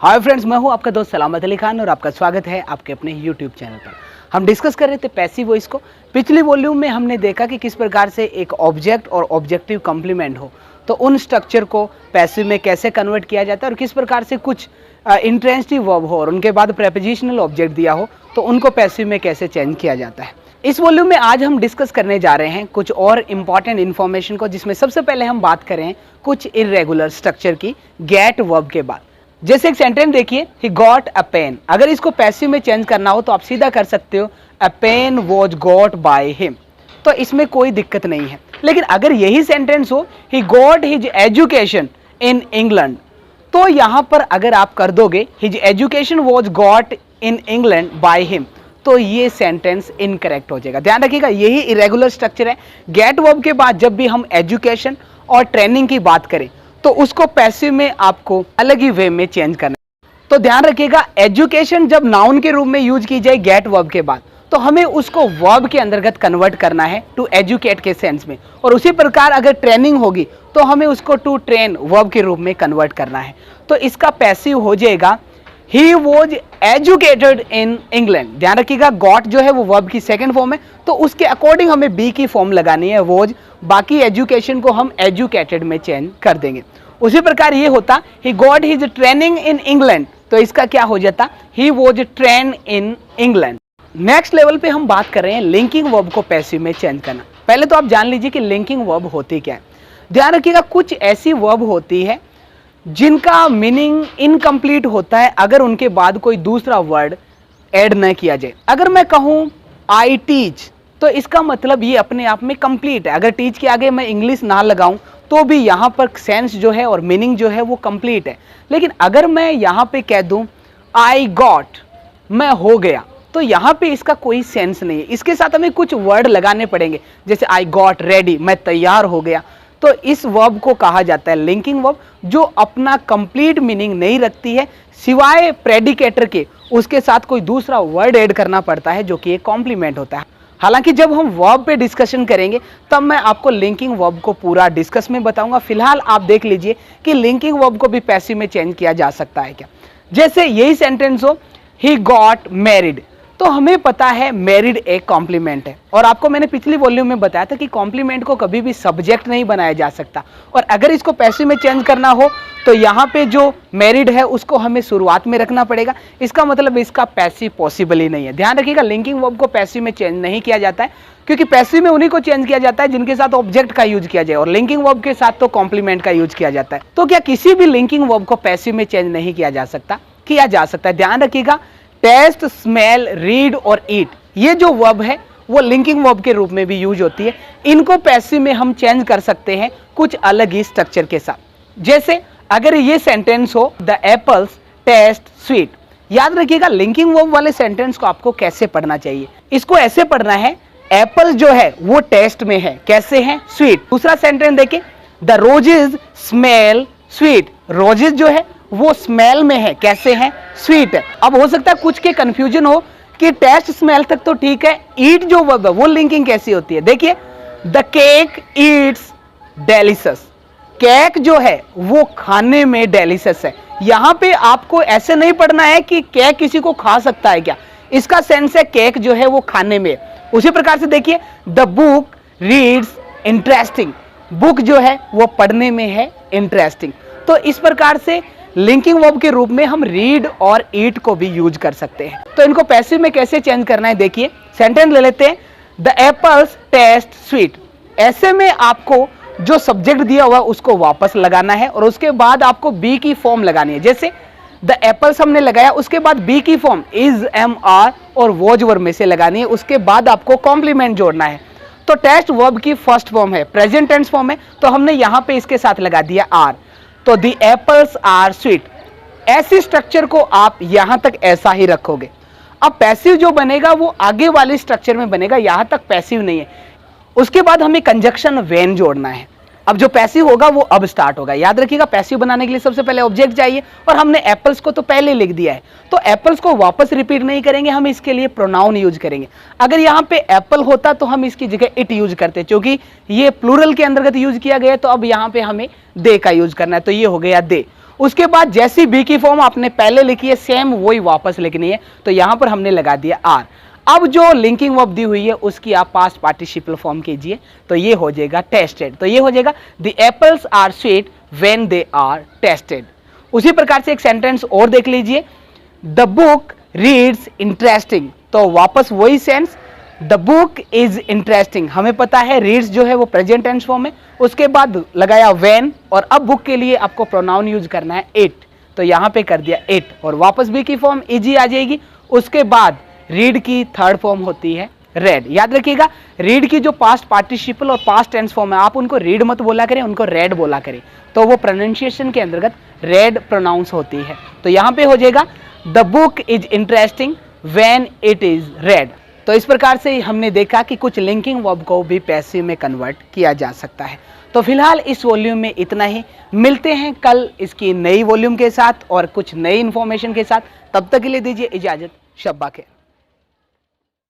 Hi friends, मैं हूं आपका दोस्त सलामत अली खान और आपका स्वागत है आपके अपने यूट्यूब चैनल पर। हम डिस्कस कर रहे थे पैसिव वॉइस को। पिछली वॉल्यूम में हमने देखा कि किस प्रकार से एक ऑब्जेक्ट और ऑब्जेक्टिव कॉम्प्लीमेंट हो तो उन स्ट्रक्चर को पैसिव में कैसे कन्वर्ट किया जाता है और किस प्रकार से कुछ इंट्रांजिटिव वर्ब हो और उनके बाद प्रेपोजिशनल ऑब्जेक्ट दिया हो तो उनको पैसिव में कैसे चेंज किया जाता है। इस वॉल्यूम में आज हम डिस्कस करने जा रहे हैं कुछ और इंपॉर्टेंट इन्फॉर्मेशन को, जिसमें सबसे पहले हम बात करें कुछ इर्रेगुलर स्ट्रक्चर की गेट वर्ब के बाद। जैसे एक सेंटेंस देखिए, ही गॉट अ पेन। अगर इसको पैसिव में चेंज करना हो तो आप सीधा कर सकते हो a pen was got by him, तो इसमें कोई दिक्कत नहीं है। लेकिन अगर यही सेंटेंस हो he got his education in England, तो यहां पर अगर आप कर दोगे his education was got in England bye him, तो ये सेंटेंस इनकरेक्ट हो जाएगा। ध्यान रखिएगा, यही इरेगुलर स्ट्रक्चर है। गेट वर्ब के बाद जब भी हम एजुकेशन और ट्रेनिंग की बात करें तो उसको पैसिव में आपको अलग ही वे में चेंज करना है। तो ध्यान रखिएगा, एजुकेशन जब नाउन के रूप में यूज की जाए गेट वर्ब के बाद, तो हमें उसको वर्ब के अंतर्गत कन्वर्ट करना है टू एजुकेट के सेंस में, और उसी प्रकार अगर ट्रेनिंग होगी तो हमें उसको टू ट्रेन वर्ब के रूप में कन्वर्ट करना है। तो इसका पैसिव हो जाएगा he was educated in England. ध्यान रखिएगा, गॉट जो है वो वर्ब की सेकंड फॉर्म है, तो उसके अकॉर्डिंग हमें बी की फॉर्म लगानी है वॉज, बाकी एजुकेशन को हम एजुकेटेड में चेंज कर देंगे। उसी प्रकार ये होता he got his training in England, तो इसका क्या हो जाता he was train in England. Next level पे हम बात कर रहे हैं लिंकिंग वर्ब को पैसिव में चेंज करना। पहले तो आप जान लीजिए कि लिंकिंग वर्ब होती क्या है। ध्यान रखिएगा, कुछ ऐसी वर्ब होती है जिनका मीनिंग इनकम्प्लीट होता है अगर उनके बाद कोई दूसरा वर्ड ऐड न किया जाए। अगर मैं कहूं आई टीच, तो इसका मतलब ये अपने आप में कंप्लीट है। अगर टीच के आगे मैं इंग्लिश ना लगाऊं तो भी यहाँ पर सेंस जो है और मीनिंग जो है वो कंप्लीट है। लेकिन अगर मैं यहाँ पे कह दूं आई गॉट, मैं हो गया, तो यहाँ पे इसका कोई सेंस नहीं है। इसके साथ हमें कुछ वर्ड लगाने पड़ेंगे, जैसे आई गॉट रेडी, मैं तैयार हो गया। तो इस वर्ब को कहा जाता है लिंकिंग वर्ब, जो अपना कंप्लीट मीनिंग नहीं रखती है, सिवाय प्रेडिकेटर के उसके साथ कोई दूसरा वर्ड ऐड करना पड़ता है जो कि एक कॉम्प्लीमेंट होता है। हालांकि जब हम वर्ब पे डिस्कशन करेंगे तब मैं आपको लिंकिंग वर्ब को पूरा डिस्कस में बताऊंगा। फिलहाल आप देख लीजिए कि लिंकिंग वर्ब को भी पैसिव में चेंज किया जा सकता है क्या। जैसे यही सेंटेंस हो ही गॉट मैरिड, तो हमें पता है मैरिड एक कॉम्प्लीमेंट है, और आपको मैंने पिछली वॉल्यूम में बताया था कि कॉम्प्लीमेंट को कभी भी सब्जेक्ट नहीं बनाया जा सकता। और अगर इसको पैसिव में चेंज करना हो तो यहाँ पे जो मैरिड है उसको हमें शुरुआत में रखना पड़ेगा। इसका मतलब इसका पैसिव पॉसिबल ही नहीं है। ध्यान रखिएगा, लिंकिंग वर्ब को पैसिव में चेंज नहीं किया जाता है, क्योंकि पैसिव में उन्हीं को चेंज किया जाता है जिनके साथ ऑब्जेक्ट का यूज किया जाए, और लिंकिंग वर्ब के साथ तो कॉम्प्लीमेंट का यूज किया जाता है। तो क्या किसी भी लिंकिंग वर्ब को पैसिव में चेंज नहीं किया जा सकता? किया जा सकता है। ध्यान रखिएगा, टेस्ट, स्मेल, रीड और ईट, ये जो वर्ब है वो लिंकिंग वर्ब के रूप में भी यूज होती है। इनको पैसिव में हम चेंज कर सकते हैं कुछ अलग ही स्ट्रक्चर के साथ। जैसे अगर ये सेंटेंस हो द एप्पल्स टेस्ट स्वीट, याद रखिएगा लिंकिंग वर्ब वाले सेंटेंस को आपको कैसे पढ़ना चाहिए। इसको ऐसे पढ़ना है, एप्पल जो है वो टेस्ट में है, कैसे है? स्वीट। दूसरा सेंटेंस देखिए, the roses smell sweet, roses जो है वो स्मेल में है, कैसे है? स्वीट है। अब हो सकता है कुछ के कंफ्यूजन हो कि टेस्ट स्मेल तक तो ठीक है, ईट जो वर्ब है वो लिंकिंग कैसी होती है। देखिए, the cake Yeats delicious, cake जो है वो खाने में डेलिशियस है। यहां पे आपको ऐसे नहीं पढ़ना है कि केक किसी को खा सकता है क्या, इसका सेंस है केक जो है वो खाने में। उसी प्रकार से देखिए, the book reads interesting, book जो है वो पढ़ने में है इंटरेस्टिंग। तो इस प्रकार से लिंकिंग वर्ब के रूप में हम रीड और ईट को भी यूज कर सकते हैं। तो इनको पैसिव में कैसे चेंज करना है, देखिए सेंटेंस ले लेते हैं, द एप्पल्स टेस्ट स्वीट। ऐसे में आपको जो सब्जेक्ट दिया हुआ है उसको वापस लगाना है और उसके बाद आपको बी की फॉर्म लगानी है। जैसे द एप्पल्स हमने लगाया, उसके बाद बी की फॉर्म इज, एम, आर और वॉज वर्ब में से लगानी है। उसके बाद आपको कॉम्प्लीमेंट जोड़ना है। तो टेस्ट वर्ब की फर्स्ट फॉर्म है, प्रेजेंट टेंस फॉर्म है, तो हमने यहां पे इसके साथ लगा दिया आर, तो दी एप्पल्स आर स्वीट। ऐसी स्ट्रक्चर को आप यहां तक ऐसा ही रखोगे। अब पैसिव जो बनेगा वो आगे वाले स्ट्रक्चर में बनेगा, यहां तक पैसिव नहीं है। उसके बाद हमें कंजक्शन वेन जोड़ना है। अब जो पैसिव होगा वो अब स्टार्ट होगा। याद रखिएगा, पैसिव बनाने के लिए सबसे पहले ऑब्जेक्ट चाहिए, और हमने एप्पल्स को तो पहले लिख दिया है, तो एप्पल्स को वापस रिपीट नहीं करेंगे, हम इसके लिए प्रोनाउन यूज करेंगे। अगर यहाँ पे एप्पल होता तो हम इसकी जगह इट यूज करते, क्योंकि ये प्लूरल के अंतर्गत यूज किया गया, तो अब यहाँ पे हमें दे का यूज करना है, तो ये हो गया दे। उसके बाद जैसी बी की फॉर्म आपने पहले लिखी है सेम वही वापस लिखनी है, तो यहां पर हमने लगा दिया आर। अब जो लिंकिंग वर्ब दी हुई है उसकी आप पास्ट पार्टिसिपल फॉर्म कीजिए, तो ये हो जाएगा टेस्टेड, तो ये हो जाएगा the apples are sweet when they are tasted. उसी प्रकार से एक सेंटेंस और देख लीजिए, द बुक रीड्स इंटरेस्टिंग, तो वापस वही sense, the book is interesting. हमें पता है रीड्स जो है वो प्रेजेंट टेंस फॉर्म है, उसके बाद लगाया व्हेन, और अब बुक के लिए आपको प्रोनाउन यूज करना है इट, तो यहां पे कर दिया इट, और वापस बी की फॉर्म इजी आ जाएगी। उसके बाद रीड की थर्ड फॉर्म होती है रेड। याद रखिएगा, रीड की जो पास्ट पार्टिसिपल और पास्ट टेंस फॉर्म है, आप उनको रीड मत बोला करें, उनको रेड बोला करें, तो वो प्रोनाउंसिएशन के अंतर्गत रेड प्रोनाउंस होती है। तो यहां पे हो जाएगा the book is interesting when it is red. तो इस प्रकार से हमने देखा कि कुछ लिंकिंग वर्ब को भी पैसिव में कन्वर्ट किया जा सकता है। तो फिलहाल इस वॉल्यूम में इतना ही, मिलते हैं कल इसकी नई वॉल्यूम के साथ और कुछ नई इंफॉर्मेशन के साथ। तब तक के लिए दीजिए इजाजत, शब्बा खैर।